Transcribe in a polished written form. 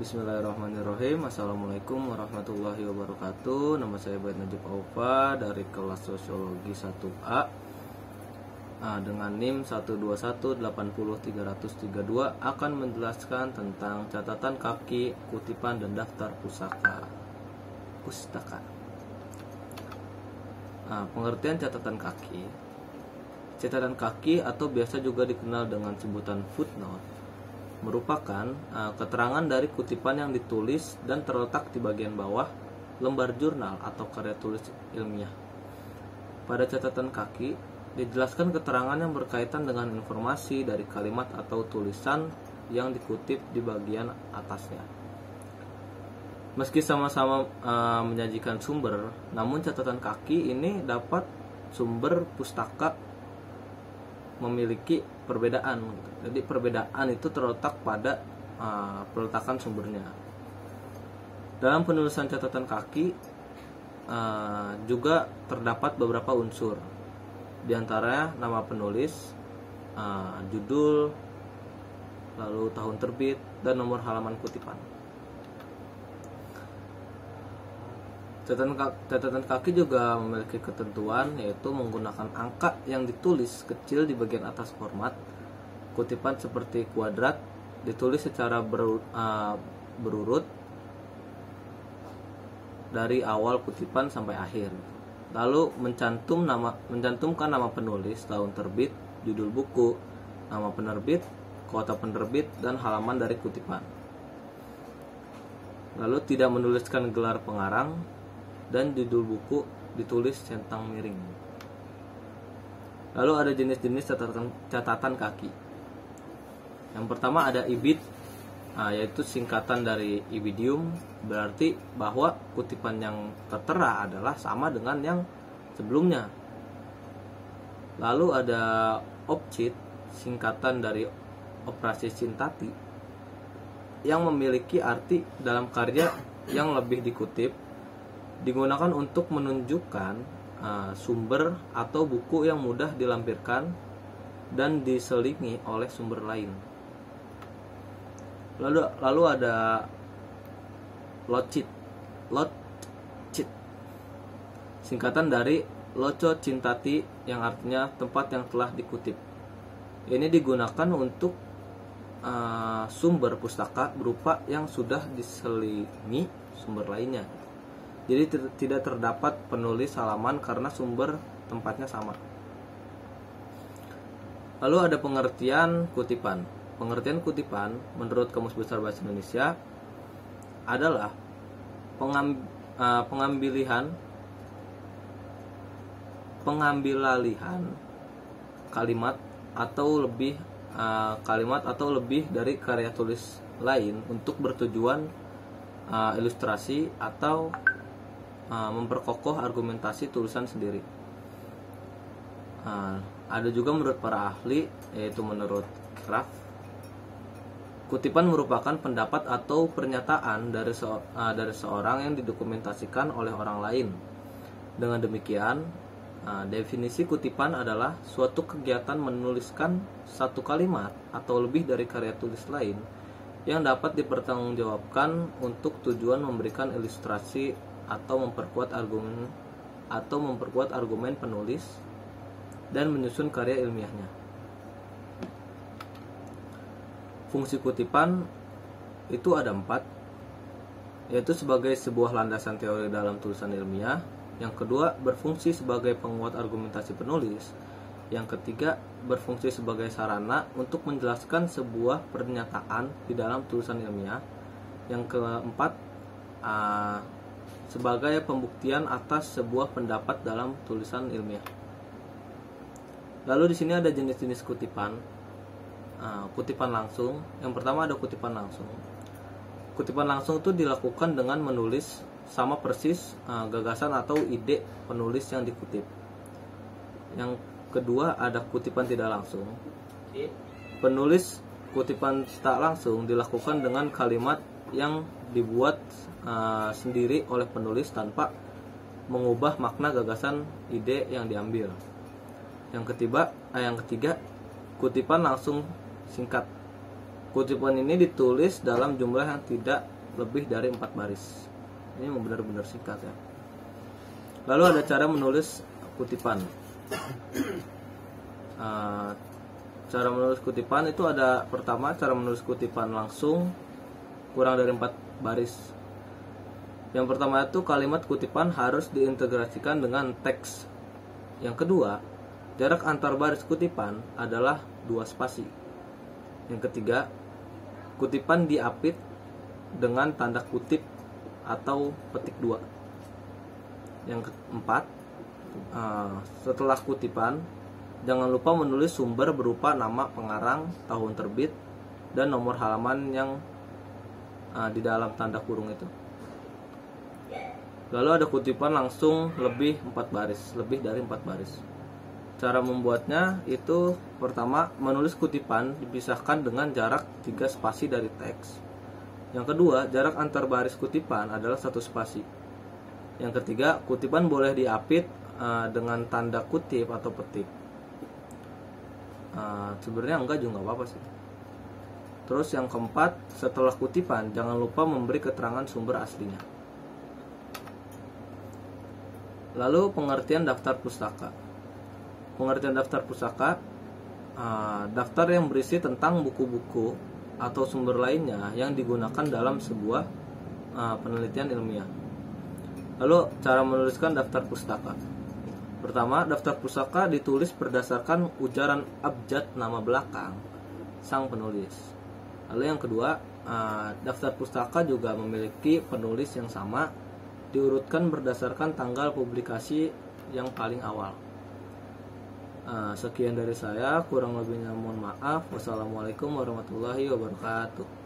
Bismillahirrahmanirrahim. Assalamualaikum warahmatullahi wabarakatuh. Nama saya Baid Najib Aufa dari kelas Sosiologi 1A dengan NIM 121800332 akan menjelaskan tentang catatan kaki, kutipan, dan daftar pustaka. Pengertian catatan kaki. Catatan kaki atau biasa juga dikenal dengan sebutan footnote merupakan keterangan dari kutipan yang ditulis dan terletak di bagian bawah lembar jurnal atau karya tulis ilmiah. Pada catatan kaki dijelaskan keterangan yang berkaitan dengan informasi dari kalimat atau tulisan yang dikutip di bagian atasnya. Meski sama-sama menyajikan sumber, namun catatan kaki ini dapat sumber pustaka memiliki perbedaan. Jadi perbedaan itu terletak pada peletakan sumbernya. Dalam penulisan catatan kaki juga terdapat beberapa unsur. Di antaranya nama penulis, judul, lalu tahun terbit, dan nomor halaman kutipan. Catatan kaki juga memiliki ketentuan, yaitu menggunakan angka yang ditulis kecil di bagian atas format. Kutipan seperti kuadrat ditulis secara berurut dari awal kutipan sampai akhir. Lalu mencantumkan nama penulis, tahun terbit, judul buku, nama penerbit, kota penerbit, dan halaman dari kutipan. Lalu tidak menuliskan gelar pengarang, dan judul buku ditulis centang miring. Lalu ada jenis-jenis catatan kaki. Yang pertama ada ibid, yaitu singkatan dari ibidium, berarti bahwa kutipan yang tertera adalah sama dengan yang sebelumnya. Lalu ada opcit, singkatan dari operasi sintati, yang memiliki arti dalam karya yang lebih dikutip, digunakan untuk menunjukkan sumber atau buku yang mudah dilampirkan dan diselingi oleh sumber lain. Lalu ada locit, singkatan dari loco cintati, yang artinya tempat yang telah dikutip. Ini digunakan untuk sumber pustaka berupa yang sudah diselingi sumber lainnya. Jadi tidak terdapat penulis halaman karena sumber tempatnya sama. Lalu ada pengertian kutipan. Pengertian kutipan menurut Kamus Besar Bahasa Indonesia adalah pengambilalihan kalimat atau lebih dari karya tulis lain untuk bertujuan ilustrasi atau memperkokoh argumentasi tulisan sendiri. Ada juga menurut para ahli, yaitu menurut Kraft, kutipan merupakan pendapat atau pernyataan dari seorang yang didokumentasikan oleh orang lain. Dengan demikian, definisi kutipan adalah suatu kegiatan menuliskan satu kalimat atau lebih dari karya tulis lain yang dapat dipertanggungjawabkan untuk tujuan memberikan ilustrasi atau memperkuat argumen penulis dan menyusun karya ilmiahnya. Fungsi kutipan itu ada 4, yaitu sebagai sebuah landasan teori dalam tulisan ilmiah. Yang kedua, berfungsi sebagai penguat argumentasi penulis. Yang ketiga, berfungsi sebagai sarana untuk menjelaskan sebuah pernyataan di dalam tulisan ilmiah. Yang keempat, sebagai pembuktian atas sebuah pendapat dalam tulisan ilmiah. Lalu di sini ada jenis-jenis kutipan. Kutipan langsung. Yang pertama ada kutipan langsung. Kutipan langsung itu dilakukan dengan menulis sama persis gagasan atau ide penulis yang dikutip. Yang kedua ada kutipan tidak langsung. Penulis kutipan tak langsung dilakukan dengan kalimat yang dibuat sendiri oleh penulis tanpa mengubah makna gagasan ide yang diambil. Yang ketiga, kutipan langsung singkat. Kutipan ini ditulis dalam jumlah yang tidak lebih dari 4 baris. Ini benar-benar singkat ya. Lalu ada cara menulis kutipan. Cara menulis kutipan itu ada, pertama cara menulis kutipan langsung kurang dari 4 baris. Yang pertama itu kalimat kutipan harus diintegrasikan dengan teks. Yang kedua, jarak antar baris kutipan adalah 2 spasi. Yang ketiga, kutipan diapit dengan tanda kutip atau petik 2. Yang keempat, setelah kutipan jangan lupa menulis sumber berupa nama pengarang, tahun terbit, dan nomor halaman yang di dalam tanda kurung itu. Lalu ada kutipan langsung lebih dari 4 baris. Cara membuatnya itu pertama, menulis kutipan dipisahkan dengan jarak 3 spasi dari teks. Yang kedua, jarak antar baris kutipan adalah 1 spasi. Yang ketiga, kutipan boleh diapit dengan tanda kutip atau petik. Sebenarnya enggak juga nggak apa-apa sih. Terus yang keempat, setelah kutipan jangan lupa memberi keterangan sumber aslinya. Lalu pengertian daftar pustaka. Pengertian daftar pustaka, daftar yang berisi tentang buku-buku atau sumber lainnya yang digunakan dalam sebuah penelitian ilmiah. Lalu cara menuliskan daftar pustaka. Pertama, daftar pustaka ditulis berdasarkan ujaran abjad nama belakang sang penulis. Lalu yang kedua, daftar pustaka juga memiliki penulis yang sama, diurutkan berdasarkan tanggal publikasi yang paling awal. Sekian dari saya, kurang lebihnya mohon maaf. Wassalamualaikum warahmatullahi wabarakatuh.